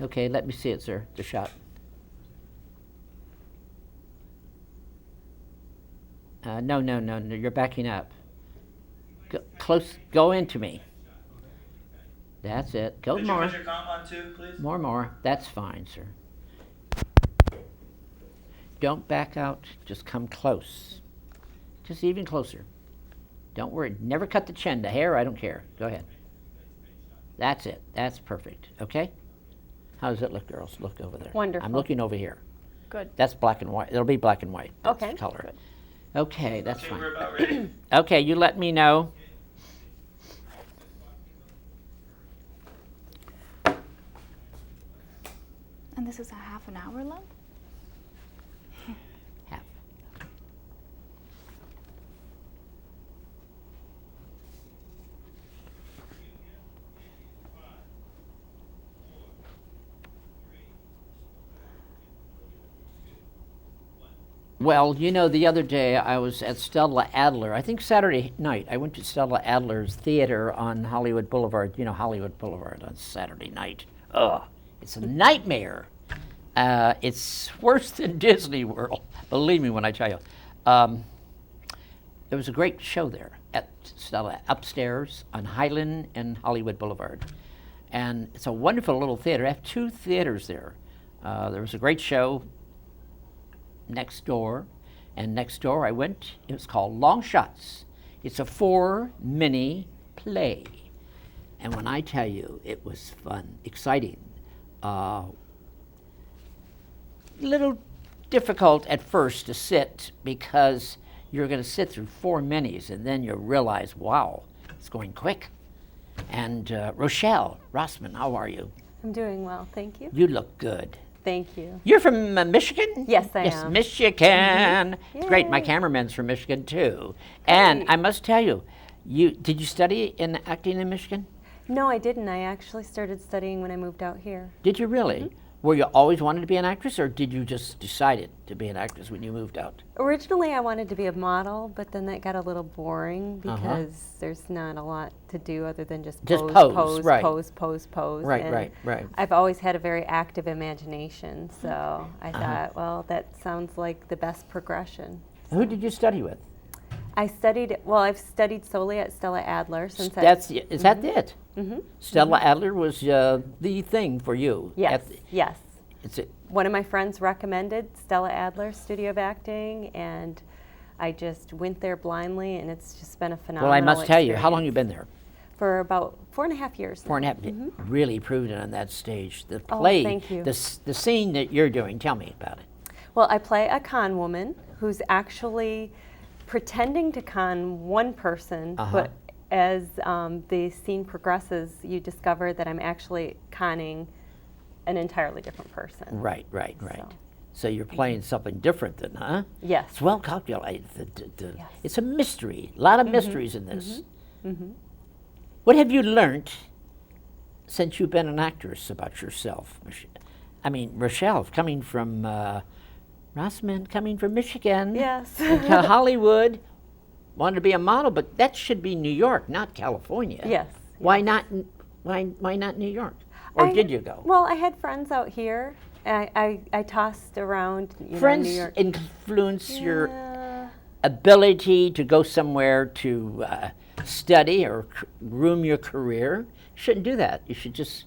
Okay, let me see it, sir, the shot. No, you're backing up. Close, go into me. That's it. Go Did more. you put your comp on too, please? More. That's fine, sir. Don't back out. Just come close. Just even closer. Don't worry. Never cut the chin. The hair, I don't care. Go ahead. That's it. That's perfect. Okay? How does it look, girls? Look over there. Wonderful. I'm looking over here. Good. That's black and white. It'll be black and white. That's Okay. color. Good. Okay, that's Okay, fine. we're about ready. Okay, you let me know. And this is a half an hour long? Half. Well, you know, the other day I was at Stella Adler. I think Saturday night I went to Stella Adler's theater on Hollywood Boulevard. You know, Hollywood Boulevard on Saturday night. Ugh, it's a nightmare. It's worse than Disney World. Believe me when I tell you. There was a great show there at Stella, upstairs on Highland and Hollywood Boulevard. And it's a wonderful little theater. I have two theaters there. There was a great show next door, and next door I went. It was called Long Shots. It's a 4-mini play, and when I tell you, it was fun, exciting, little difficult at first to sit because you're going to sit through 4 minis, and then you realize, wow, it's going quick. And Rochelle Rossman, how are you? I'm doing well, thank you. You look good. Thank you. You're from Michigan? Yes, I Yes, am. Michigan. It's great. My Yay. cameraman's from Michigan too. And Great. I must tell you, did you study in acting in Michigan? No, I didn't. I actually started studying when I moved out here. Did you really? Were you always wanted to be an actress, or did you just decided to be an actress when you moved out? Originally, I wanted to be a model, but then that got a little boring because there's not a lot to do other than just Just pose, pose, pose, right. pose. Right, And right. I've always had a very active imagination, so I thought, well, that sounds like the best progression. Who did you study with? I've studied solely at Stella Adler since Is that it? Stella Adler was the thing for you. Yes, yes. It's a, One of my friends recommended Stella Adler Studio of Acting, and I just went there blindly, and it's just been a phenomenal well, I must tell you, how long experience. you been there? For about 4.5 years. 4.5. Really proved it on that stage. The Oh, play, thank you. the scene that you're doing. Tell me about it. Well, I play a con woman who's actually pretending to con one person, but as the scene progresses, you discover that I'm actually conning an entirely different person. Right. So. So you're playing something different then, huh? Yes. It's well calculated. Yes. It's a mystery. A lot of mysteries in this. What have you learned since you've been an actress about yourself? I mean, Rochelle, coming from Rossman, coming from Michigan, Yes. to Hollywood, wanted to be a model, but that should be New York, not California. Yes. Why not? Why not New York? Or did you go? Well, I had friends out here. I tossed around, Friends New York. influence your Yeah. ability to go somewhere to study or groom your career. You shouldn't do that. You should just.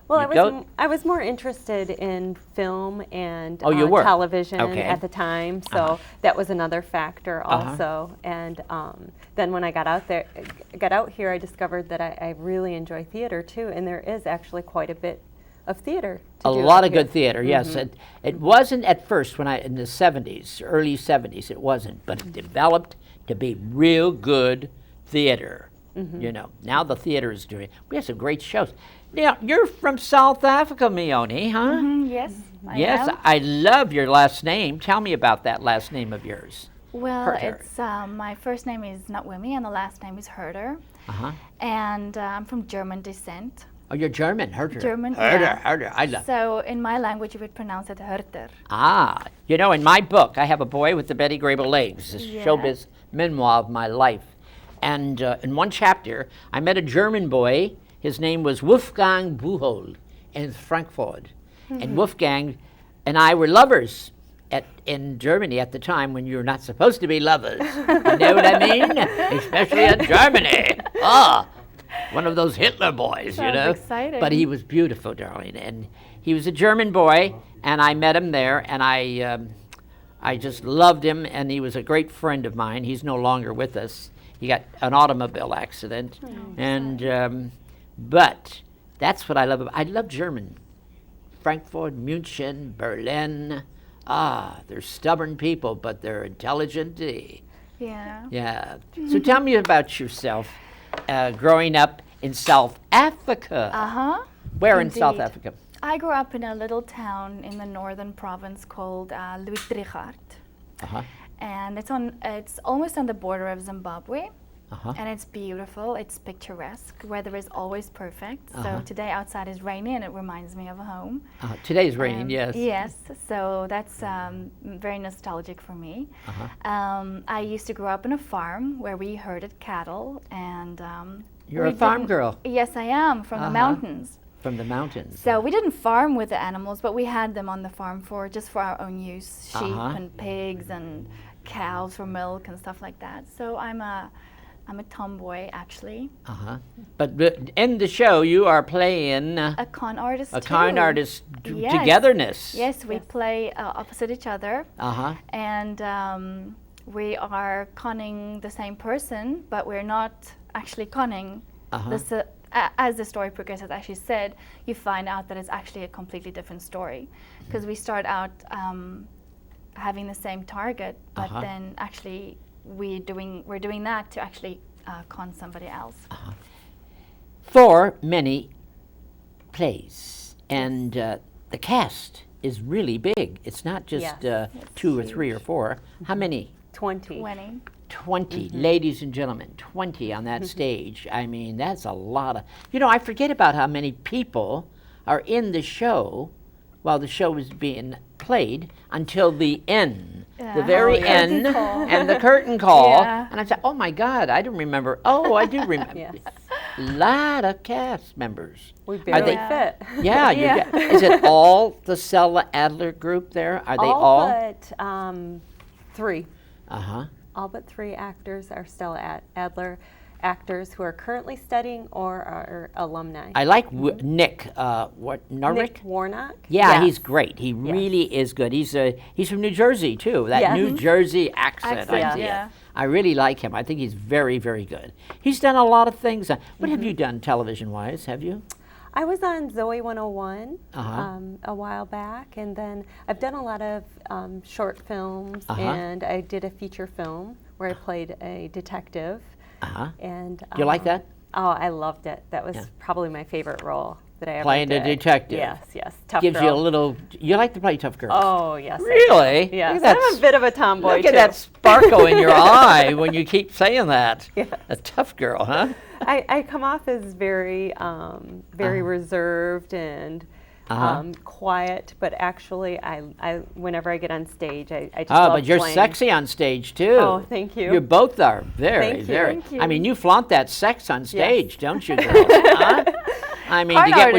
Well, you I was more interested in film and You were? television Okay. at the time, so that was another factor also. And then when I got out here, I discovered that I really enjoy theater too, and there is actually quite a bit of theater to A do lot out of here. good theater, yes. It wasn't at first in the 70s, early 70s, it wasn't, but it developed to be real good theater. Now the theater is doing, we have some great shows. Now, you're from South Africa, Mione, huh? Yes, I Yes, am. I love your last name. Tell me about that last name of yours. Well, Herter. it's my first name is Natwimi and the last name is Herter. Uh-huh. And I'm from German descent. Oh, you're German, Herter. German, Herter, yeah. Herter. I love. So in my language, you would pronounce it Herter. Ah, in my book, I have a boy with the Betty Grable legs, this Yeah. showbiz memoir of my life. And in one chapter, I met a German boy. His name was Wolfgang Buchholz. in Frankfurt. And Wolfgang and I were lovers in Germany at the time when you're not supposed to be lovers. You know what I mean? Especially in Germany. One of those Hitler boys, you know. Exciting. But he was beautiful, darling. And he was a German boy, and I met him there, and I just loved him, and he was a great friend of mine. He's no longer with us. He got an automobile accident. But that's what I love about I love German. Frankfurt, München, Berlin. They're stubborn people, but they're intelligent. Yeah. Yeah. So tell me about yourself growing up in South Africa. Where in South Indeed. Africa? I grew up in a little town in the northern province called Louis-Trichardt. And it's almost on the border of Zimbabwe. And it's beautiful, it's picturesque. Weather is always perfect. So today outside is rainy and it reminds me of home. Today's raining, yes. Yes, so that's very nostalgic for me. I used to grow up in a farm where we herded cattle and You're a farm girl. Yes, I am, from the mountains. From the mountains. So we didn't farm with the animals, but we had them on the farm just for our own use. Sheep and pigs and cows for milk and stuff like that. So I'm a tomboy, actually. But in the show, you are playing A con artist, a con artist Yes. togetherness. Yes, we play opposite each other. And we are conning the same person, but we're not actually conning. As the story progresses, as she said, you find out that it's actually a completely different story. Because we start out having the same target, but then actually we're doing that to actually con somebody else. For many plays, and the cast is really big. It's not just 2 or 3 or 4. How many? 20. 20, ladies and gentlemen, 20 on that stage. I mean, that's a lot of, I forget about how many people are in the show while the show is being played until the end, the very end, and the curtain call. And I said, oh my God, I don't remember. Oh, I do remember. A lot of cast members. We barely fit. Yeah, is it all the Stella Adler group there? Are they all? But 3. All but 3 actors are Stella Adler actors who are currently studying or are alumni. I like Nick. Norrick? Nick Warnock. Yeah, he's great. He really is good. He's from New Jersey too. That New Jersey accent. I really like him. I think he's very, very good. He's done a lot of things. What have you done television-wise? Have you? I was on Zoe 101 a while back, and then I've done a lot of short films, and I did a feature film where I played a detective. And you like that? Oh, I loved it. That was probably my favorite role that I ever Playing did. a detective. Yes, tough Gives girl. you a little. You like to play tough girl. Oh yes. Really? Yes. Look at that I'm a bit of a tomboy Look too. at that sparkle in your eye when you keep saying that. A tough girl, huh? I come off as very reserved and quiet, but actually, I whenever I get on stage, I just love but you're playing. sexy on stage too. Oh, thank you. You both are very. Thank you. I mean, you flaunt that sex on stage, don't you, girls? I mean, to get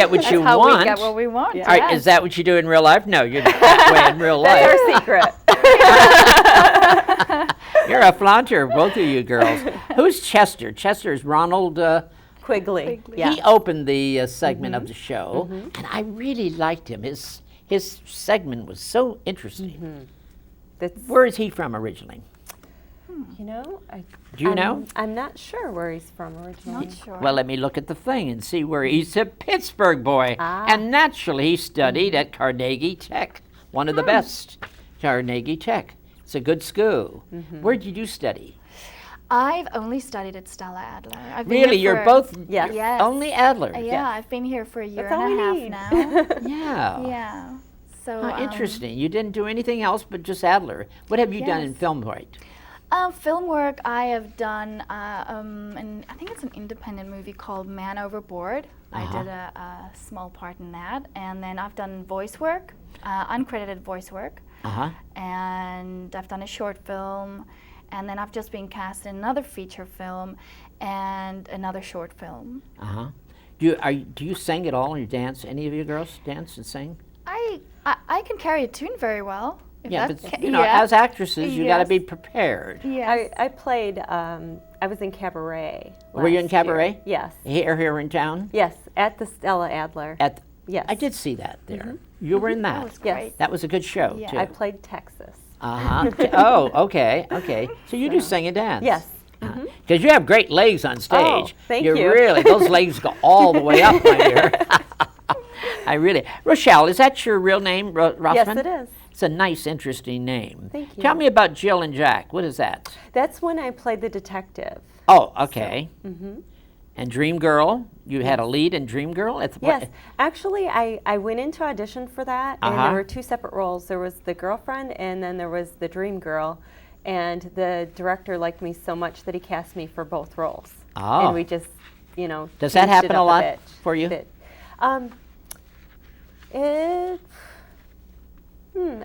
what you That's how want. we get what we want. All right, is that what you do in real life? No, you're not that way in real life. That's our secret. You're a flaunter, both of you girls. Who's Chester? Chester's Ronald Quigley. He opened the segment of the show, and I really liked him. His segment was so interesting. Where is he from originally? You know, Do you know? I'm not sure where he's from originally. Not sure. Well, let me look at the thing and see where he's a Pittsburgh boy. And naturally, he studied at Carnegie Tech, one of the best, Carnegie Tech. It's a good school. Where did you study? I've only studied at Stella Adler. I've been Really? here You're both Yes. only Adler? Yeah, I've been here for a year That's all and a we half need. now. Yeah. Yeah. So Interesting. You didn't do anything else but just Adler. What have you done in film work? Film work I have done, and I think it's an independent movie called Man Overboard. I did a small part in that, and then I've done voice work, uncredited voice work, and I've done a short film, and then I've just been cast in another feature film and another short film. Do you sing at all, or you dance? Any of you girls dance and sing? I can carry a tune very well. If Yeah, that's but as actresses, you got to Yes. be prepared. Yes. I played, I was in cabaret. Were you in last year. Cabaret? Yes. Here in town? Yes, at the Stella Adler. Yes. I did see that there. You were in that. That was Yes. great. That was a good show, Yeah. too. I played Texas. Oh, okay. So you do sing and dance? Yes. Because you have great legs on stage. Thank you. Really, those legs go all the way up, my dear. I really. Rochelle, is that your real name, Rossman? Yes, it is. It's a nice, interesting name. Thank you. Tell me about Jill and Jack. What is that? That's when I played the detective. Oh, okay. And Dream Girl, you had a lead in Dream Girl? Yes, actually, I went into audition for that, and there were two separate roles. There was the girlfriend, and then there was the dream girl. And the director liked me so much that he cast me for both roles. Oh. And we just, Does that changed happen it a up lot bit. for you?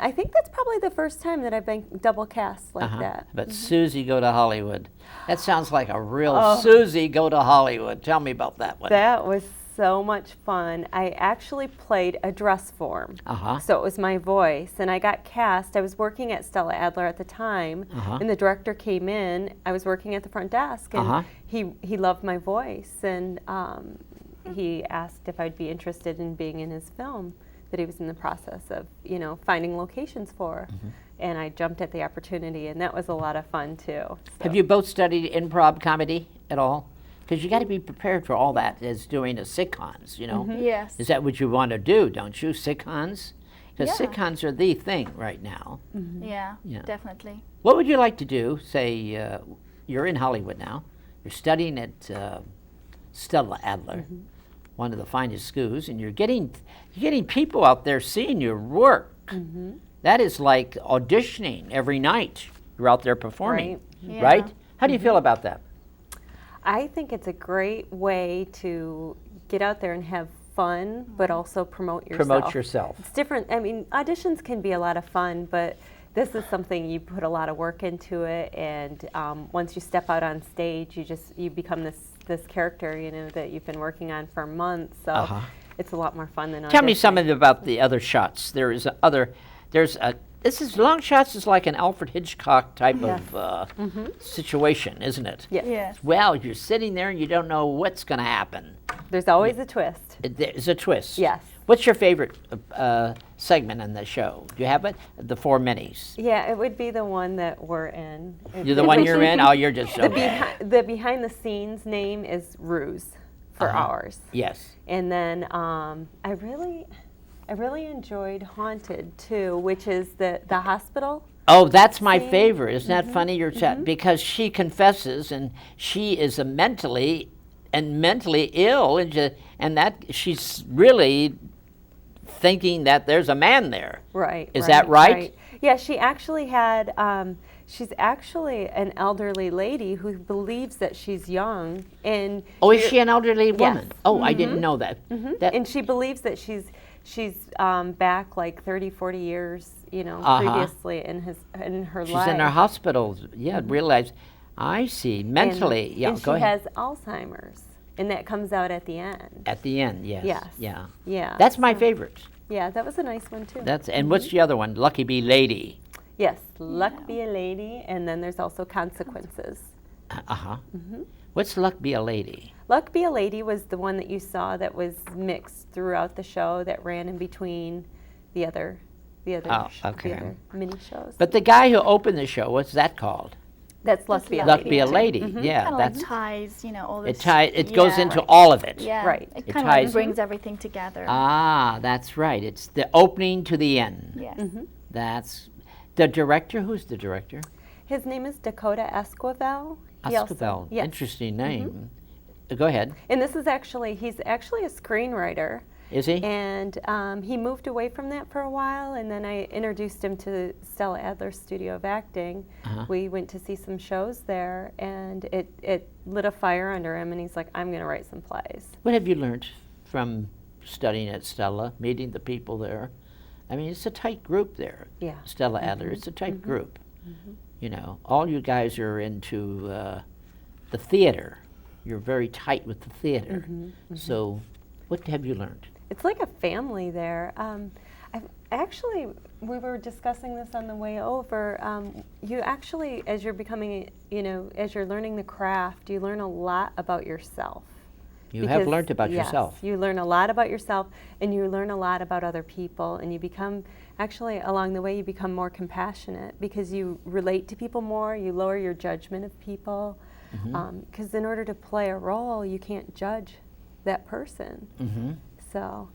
I think that's probably the first time that I've been double cast like that. But Susie Go to Hollywood. That sounds like a real Susie Go to Hollywood. Tell me about that one. That was so much fun. I actually played a dress form. So it was my voice, and I got cast. I was working at Stella Adler at the time, and the director came in. I was working at the front desk, and he loved my voice, and he asked if I'd be interested in being in his film that he was in the process of, finding locations for. And I jumped at the opportunity, and that was a lot of fun, too. So. Have you both studied improv comedy at all? Because you got to be prepared for all that as doing a sitcoms, Yes. Is that what you want to do, don't you, sitcoms? Because Yeah. sitcoms are the thing right now. Yeah, Yeah. definitely. What would you like to do? Say you're in Hollywood now. You're studying at Stella Adler, one of the finest schools, and you're getting people out there seeing your work. That is like auditioning every night. You're out there performing, Right. right? Yeah. How do you feel about that? I think it's a great way to get out there and have fun, but also promote yourself. Promote yourself. It's different. I mean, auditions can be a lot of fun, but this is something you put a lot of work into it, and once you step out on stage, you become this character, that you've been working on for months. So it's a lot more fun than auditioning. Tell me something about the other shots. Long Shots is like an Alfred Hitchcock type of situation, isn't it? Yes. Yes. Well, you're sitting there and you don't know what's going to happen. There's always a twist. There's a twist. Yes. What's your favorite segment in the show? Do you have it? The 4 minis. Yeah, it would be the one that we're in. You're the one you're in? Oh, you're just okay. The behind the scenes name is Ruse for ours. Yes. And then I really enjoyed Haunted too, which is the hospital. Oh, that's my favorite. Isn't that funny? Because she confesses, and she is mentally ill, and that she's really thinking that there's a man there. Right. Is that right? Yeah, she actually had. She's actually an elderly lady who believes that she's young, and is she an elderly woman? Yes. Oh, I didn't know that. And she believes that she's back like 30, 40 years, previously in her She's life. in her hospital. Yeah, realize. I see. Mentally, and go she ahead. has Alzheimer's, and that comes out at the end. At the end, yes. Yes. Yeah. Yeah. That's my favorite. Yeah, that was a nice one too. And what's the other one? Lucky Be Lady. Yes, Luck Be a Lady, and then there's also Consequences. What's Luck Be a Lady? Luck Be a Lady was the one that you saw that was mixed throughout the show that ran in between the other the other mini shows. But the guy who opened the show, what's that called? That's Luck Be a Luck Lady. Be a Lady. Yeah, Kind of that's like ties, all this. it goes into all of it. Yeah, Right. It It kind of like ties- brings everything together. Ah, that's right. It's the opening to the end. Yes. That's the director. Who's the director? His name is Dakota Esquivel. He also- Esquivel. Yes. Interesting name. Go ahead. And he's actually a screenwriter. Is he? And he moved away from that for a while, and then I introduced him to Stella Adler's Studio of Acting. We went to see some shows there, and it lit a fire under him, and he's like, I'm going to write some plays. What have you learned from studying at Stella, meeting the people there? I mean, it's a tight group there. Yeah. Stella Adler, it's a tight group. All you guys are into the theater. you're very tight with the theater. So what have you learned? It's like a family there. Actually, we were discussing this on the way over. You actually, as you're becoming, as you're learning the craft, you learn a lot about yourself. You have learned about yourself. You learn a lot about yourself, and you learn a lot about other people, and you become, actually, along the way, you become more compassionate because you relate to people more, you lower your judgment of people, because in order to play a role, you can't judge that person. So,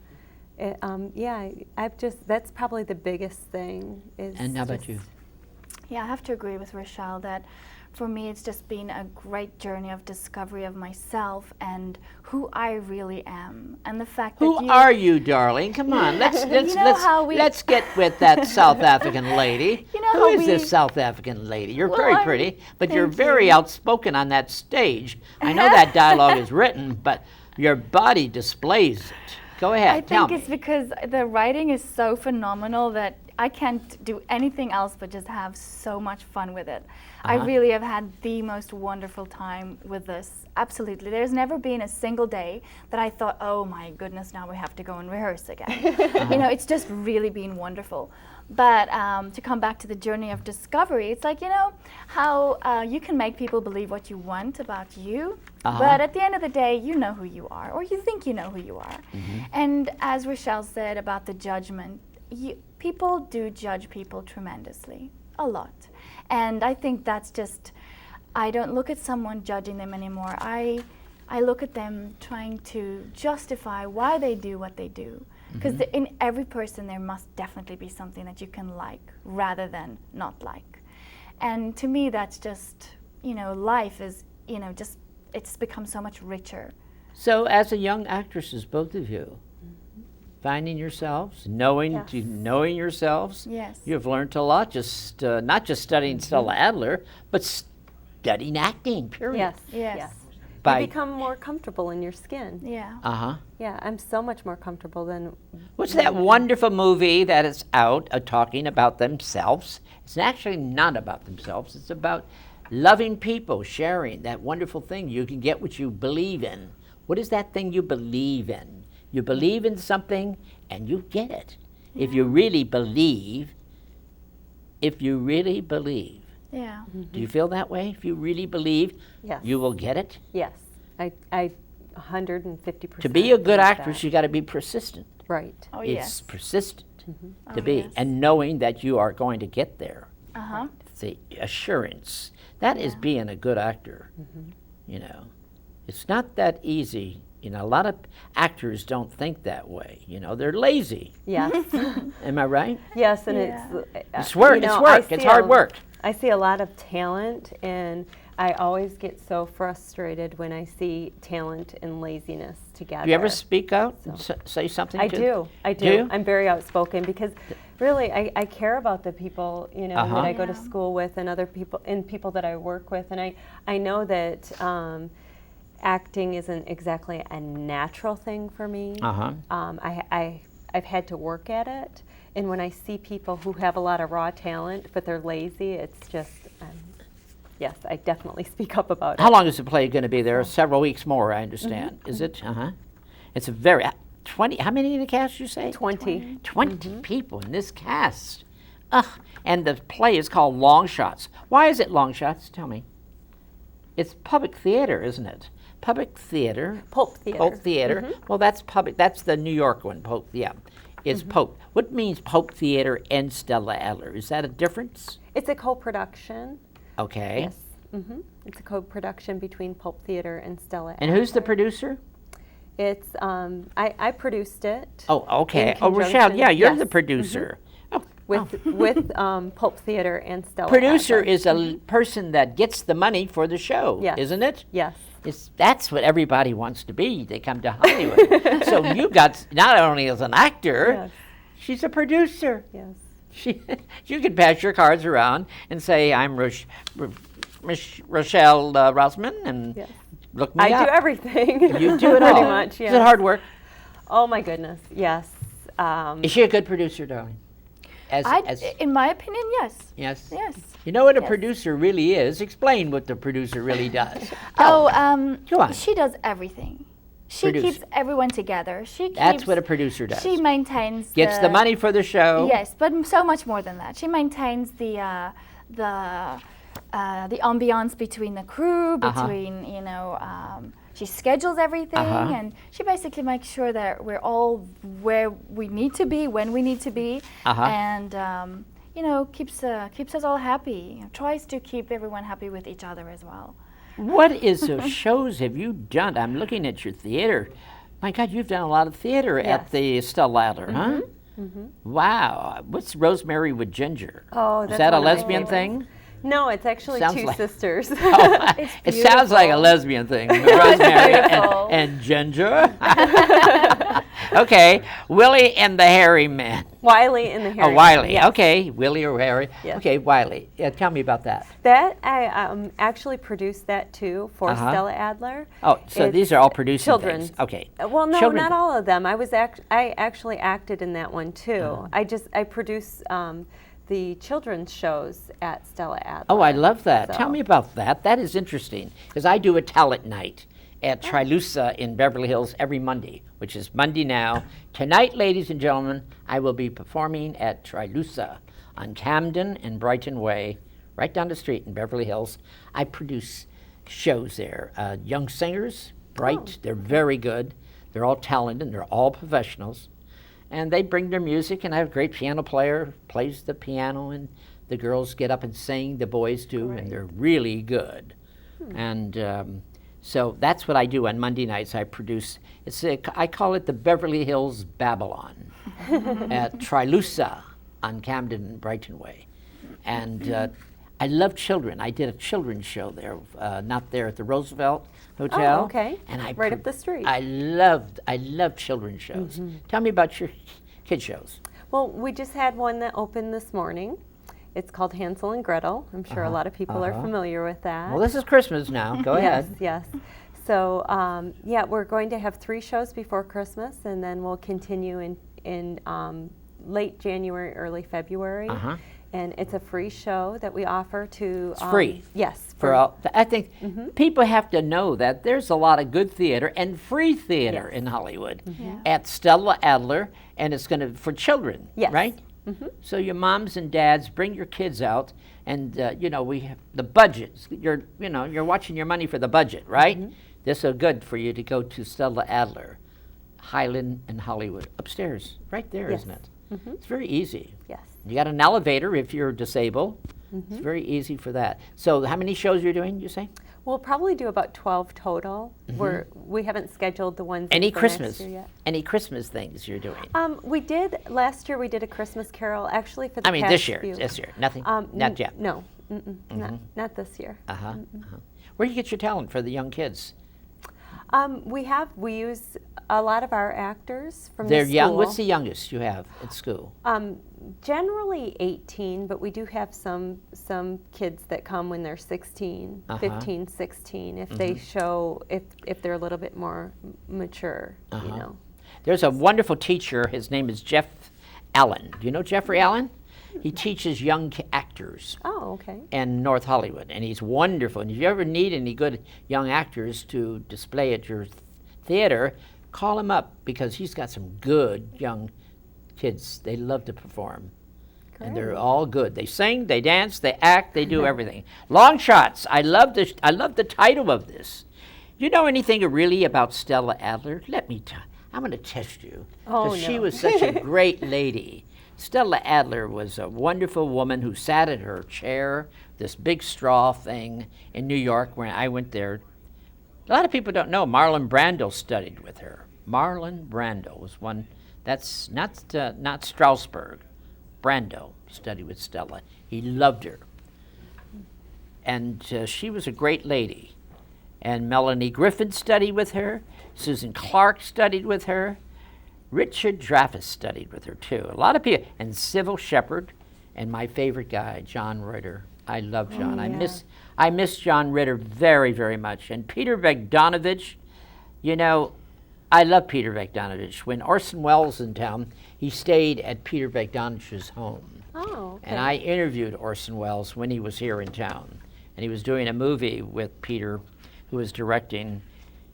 that's probably the biggest thing. And how about you? Yeah, I have to agree with Rochelle that for me it's just been a great journey of discovery of myself and who I really am, and the fact that Who are you, darling? Come on, let's get with that South African lady. Who is this South African lady? You're very pretty, but you're very outspoken on that stage. I know that dialogue is written, but your body displays it. Go ahead, tell me. I think it's because the writing is so phenomenal that I can't do anything else but just have so much fun with it. I really have had the most wonderful time with this. Absolutely. There's never been a single day that I thought, oh my goodness, now we have to go and rehearse again. It's just really been wonderful. But to come back to the journey of discovery, it's like, how you can make people believe what you want about you, but at the end of the day, you know who you are, or you think you know who you are. And as Rochelle said about the judgment, people do judge people tremendously, a lot. And I think that's just, I don't look at someone judging them anymore. I look at them trying to justify why they do what they do. Because in every person there must definitely be something that you can like rather than not like. And to me that's just, life is, it's become so much richer. So as a young actresses, both of you, finding yourselves, knowing yourselves, you've learned a lot, just not just studying Stella Adler, but studying acting, period. Yes. You become more comfortable in your skin. Yeah. Yeah, I'm so much more comfortable than... What's that wonderful movie that is out talking about themselves? It's actually not about themselves. It's about loving people, sharing that wonderful thing. You can get what you believe in. What is that thing you believe in? You believe in something and you get it. If you really believe, Yeah. Do you feel that way? If you really believe, you will get it? Yes, I 150%. To be a good actress, you got to be persistent. Right. Oh, It's persistent to be, and knowing that you are going to get there. It's the assurance. That is being a good actor. It's not that easy. A lot of actors don't think that way. They're lazy. Yes. Am I right? Yes, and it's work. It's work. It's hard work. I see a lot of talent, and I always get so frustrated when I see talent and laziness together. Do you ever speak out and say something? I do. I'm very outspoken because really I care about the people that I go to school with and other people and people that I work with, and I know that acting isn't exactly a natural thing for me. I've had to work at it. And when I see people who have a lot of raw talent, but they're lazy, it's just, yes, I definitely speak up about it. How long is the play going to be there? Several weeks more, I understand. Is it? It's a very, 20, how many in the cast you say? 20. 20 people in this cast. And the play is called Long Shots. Why is it Long Shots? Tell me. It's public theater, isn't it? Public theater. Pope Theater. Pope Theater. Well, that's public. That's the New York one, Pope, It's Pope. What means Pope Theater and Stella Adler? Is that a difference? It's a co-production. Okay. Yes. It's a co-production between Pope Theater and Stella Adler. And who's the producer? It's, I produced it. Oh, okay. Oh, Rochelle, you're the producer. With Pope Theater and Stella Producer Adler. is a person that gets the money for the show, isn't it? Yes. That's what everybody wants to be. They come to Hollywood. So you got, not only as an actor, she's a producer. Yes. You could pass your cards around and say, I'm Rochelle Rossman, and look me up. I do everything. You do it all. Pretty much, yes. Is it hard work? Oh, my goodness, yes. Is she a good producer, darling? In my opinion, yes. Yes. Yes. You know what a Yes. producer really is? Explain what the producer really does. Oh, Go on. she does everything. She Produce. keeps everyone together. That's what a producer does. She maintains. Gets the money for the show. Yes, but so much more than that. She maintains the ambiance between the crew, between she schedules everything, and she basically makes sure that we're all where we need to be when we need to be, and keeps us all happy. Tries to keep everyone happy with each other as well. What shows have you done? I'm looking at your theater. My God, you've done a lot of theater at the Stella Adler, huh? Mm-hmm. Wow. What's Rosemary with Ginger? Oh, that's Is that a one of my lesbian favorites. thing? No, it's actually Sounds two like- sisters. Oh, it sounds like a lesbian thing. Rosemary beautiful. and Ginger. Okay, Willie and the Hairy Man. Wiley and the Harry. Oh, Wiley. Yes. Okay, Willie or Harry. Yes. Okay, Wiley. Yeah, tell me about that. That I actually produced that too for Stella Adler. Oh, so It's these are all producing children's. things. Okay. Well, no, Children- not all of them. I actually acted in that one too. I produce the children's shows at Stella Adler. Oh, I love that. So- Tell me about that. That is interesting because I do a talent night at Trilusa in Beverly Hills every Monday, which is Monday now. Tonight, ladies and gentlemen, I will be performing at Trilusa on Camden and Brighton Way, right down the street in Beverly Hills. I produce shows there. Young singers, bright, they're very good. They're all talented, they're all professionals. And they bring their music, and I have a great piano player who plays the piano, and the girls get up and sing, the boys do, and they're really good. And so that's what I do on Monday nights. I produce, I call it the Beverly Hills Babylon at Trilusa on Camden and Brighton Way. And I love children. I did a children's show there, not there at the Roosevelt Hotel. Oh, okay. And Right up the street. I love children's shows. Tell me about your kid shows. Well, we just had one that opened this morning. It's called Hansel and Gretel. I'm sure a lot of people are familiar with that. Well, this is Christmas now. Go ahead. Yes. So, we're going to have 3 shows before Christmas, and then we'll continue in late January, early February. And it's a free show that we offer to. It's free. Yes. For all, I think people have to know that there's a lot of good theater and free theater in Hollywood at Stella Adler, and it's going to for children, right? So your moms and dads bring your kids out, and we have the budgets. You're watching your money for the budget, right? This is good for you to go to Stella Adler, Highland and Hollywood, upstairs, right there, isn't it? It's very easy. Yes. You got an elevator if you're disabled. It's very easy for that. So how many shows you're doing, you say? We'll probably do about 12 total. We haven't scheduled the ones Any for Christmas? next year yet. Any Christmas things you're doing? We did last year. We did a Christmas Carol actually for the past this year. few. This year, nothing. Not yet. No, not this year. Where do you get your talent for the young kids? We use a lot of our actors from They're the school. young. What's the youngest you have at school? Generally 18, but we do have some kids that come when they're 16, 15, 16, if they show, if they're a little bit more mature, There's a wonderful teacher. His name is Jeff Allen. Do you know Jeffrey Allen? He teaches young actors. Oh, okay. In North Hollywood, and he's wonderful. And if you ever need any good young actors to display at your theater, call him up because he's got some good young kids. They love to perform. And they're all good. They sing, they dance, they act, they do everything. Long shots. I love the title of this. You know anything really about Stella Adler? Let me I'm going to test you. Oh, She no. was such a great lady. Stella Adler was a wonderful woman who sat at her chair, this big straw thing in New York when I went there. A lot of people don't know Marlon Brando studied with her. Marlon Brando was one. That's not Strasberg. Brando studied with Stella. He loved her. And she was a great lady. And Melanie Griffin studied with her. Susan Clark studied with her. Richard Dreyfuss studied with her too. A lot of people. And Sybil Shepherd. And my favorite guy, John Ritter. I love John. I miss John Ritter very, very much. And Peter Bogdanovich, I love Peter Bogdanovich. When Orson Welles was in town, he stayed at Peter Bogdanovich's home. Oh, okay. And I interviewed Orson Welles when he was here in town. And he was doing a movie with Peter, who was directing.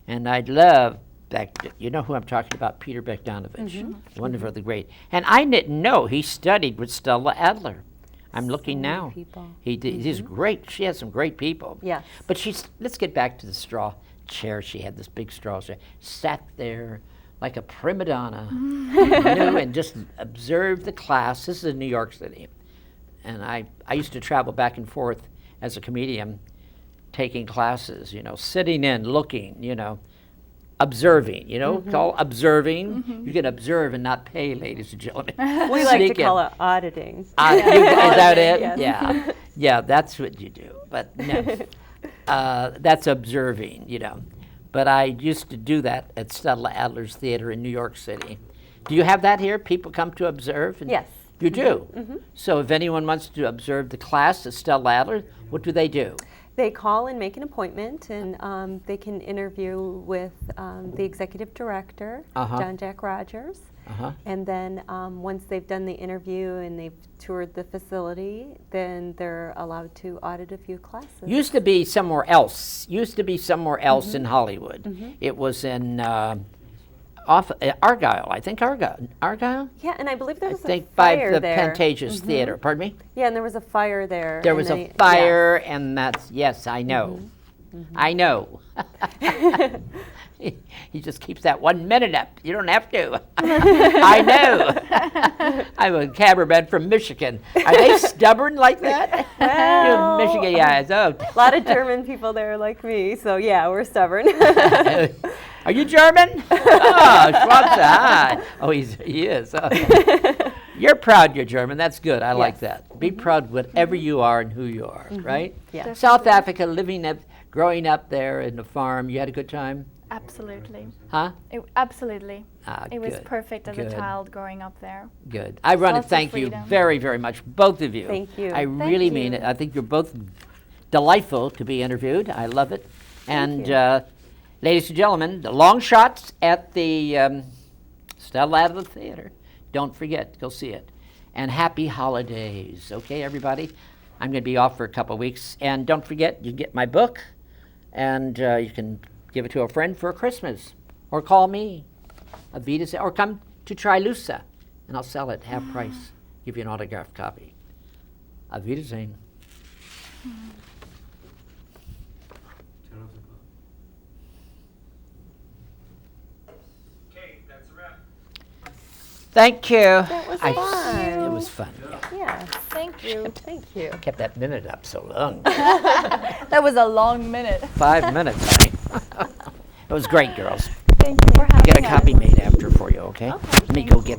And I love that. You know who I'm talking about? Peter Bogdanovich. Wonderful, the great. And I didn't know he studied with Stella Adler. I'm looking now. People. He's great. She has some great people. Yes. But let's get back to the straw chair. She had this big straw chair. Sat there like a prima donna, knew, and just observed the class. This is in New York City. And I used to travel back and forth as a comedian, taking classes, sitting in, looking, observing, call observing. You can observe and not pay, ladies and gentlemen. We like to call it auditing. Is that it? Yes. Yeah. Yeah, that's what you do. But no, that's observing, But I used to do that at Stella Adler's Theater in New York City. Do you have that here? People come to observe? Yes. You do? So if anyone wants to observe the class at Stella Adler, what do they do? They call and make an appointment, and they can interview with the executive director, John Jack Rogers. And then once they've done the interview and they've toured the facility, then they're allowed to audit a few classes. Used to be somewhere else in Hollywood. It was in Argyle, I think. Argyle? Yeah, and I believe there was a by fire the there. Pantages Theater. Pardon me? Yeah, and there was a fire there. There was a fire, and that's, yes, I know. I know. He just keeps that 1 minute up. You don't have to. I know. I'm a cameraman from Michigan. Are they stubborn like that? Well, Michigan guys. Oh. A lot of German people there like me, so yeah, we're stubborn. Are you German? Oh, Schwarzer. Oh, he is. Oh. You're proud you're German. That's good. I like that. Be proud whatever you are and who you are, right? Yeah. South Africa, growing up there in the farm, you had a good time? Absolutely. Huh? Absolutely. It was good, perfect as a good. child growing up there. Good. I want to Lots of thank you freedom. very, very much, both of you. Thank you. I really mean it. I think you're both delightful to be interviewed. I love it. And ladies and gentlemen, the long shots at the Stella Adler Theater. Don't forget, go see it. And happy holidays, okay, everybody? I'm going to be off for a couple of weeks. And don't forget, you can get my book, and you can give it to a friend for Christmas, or call me, Avita, or come to Trilusa, and I'll sell it half price, give you an autographed copy. Avita Zane. Okay, that's a wrap. Thank you. That was fun. It was fun. Yeah, Thank you. thank you. Kept that minute up so long. That was a long minute. 5 minutes, honey. It was great, girls. Thank you for having Get a us. copy made after for you, okay? Let me go get